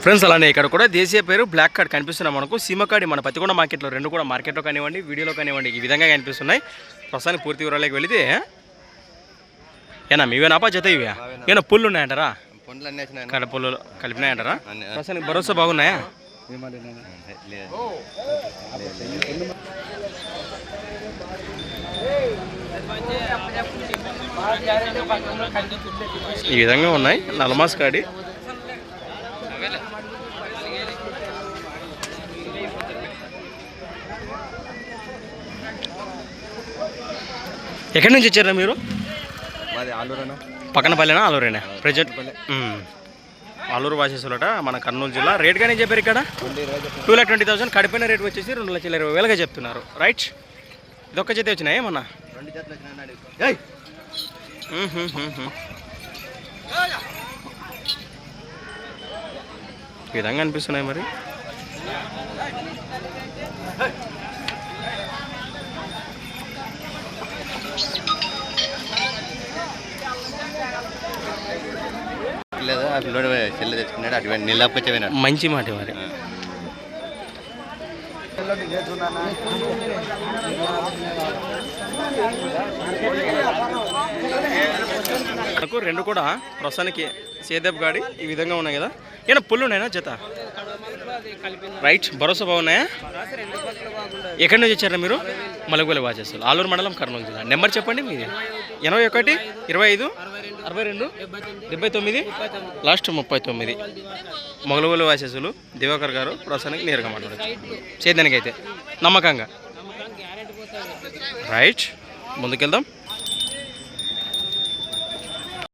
Friends అలానే ఇక్కడ కూడా దేశీయ పేరు బ్లాక్ కార్డ్ కనిపిస్తున్నాయి మనకు. సీమకాడి మన పత్తికొండ మార్కెట్లో రెండు కూడా మార్కెట్లో కానివ్వండి వీడియోలో కానివ్వండి ఈ విధంగా కనిపిస్తున్నాయి. ప్రస్తుతానికి పూర్తి వివరాలకు వెళితే ఏనా మీవేనాపా జత ఇవే ఏనా పుల్లు ఉన్నాయంటారా? పుల్లు కలిపినాయంటారా? ప్రస్తుతానికి భరోసా బాగున్నాయా? ఈ విధంగా ఉన్నాయి నలమాస్ కాడి. ఎక్కడి నుంచి వచ్చారా మీరు? పక్కన పల్లెనా ఆలూరేనా? ప్రజెంట్ ఆలూరు వాసేసులట మన కర్నూలు జిల్లా. రేట్ కానీ చెప్పారు ఇక్కడ 2,20,000. కడిపోయిన రేట్ వచ్చేసి 2,20,000 చెప్తున్నారు. రైట్, ఇదొక్క జత వచ్చినాయి ఏమన్నా? ఈ విధంగా అనిపిస్తున్నాయి మరి. మంచి మాట మరి. నాకు రెండు కూడా ప్రస్తుతానికి సేదప్ గాడి ఈ విధంగా ఉన్నాయి కదా. ఏమైనా పుల్లు ఉన్నాయా జత? రైట్, భరోసా బాగున్నాయా? ఎక్కడి నుంచి వచ్చారా మీరు? మలగోలి వాచేస్తారు, ఆలూరు మండలం, కర్నూలు జిల్లా. నెంబర్ చెప్పండి మీది. 81 25 62 79 లాస్ట్ 39. మొగలగోలు వాసేసులు దివాకర్ గారు ప్రస్తుతానికి నేరుగా మాట్లాడచ్చు సేద్యానికైతే నమ్మకంగా. రైట్, ముందుకెళ్దాం.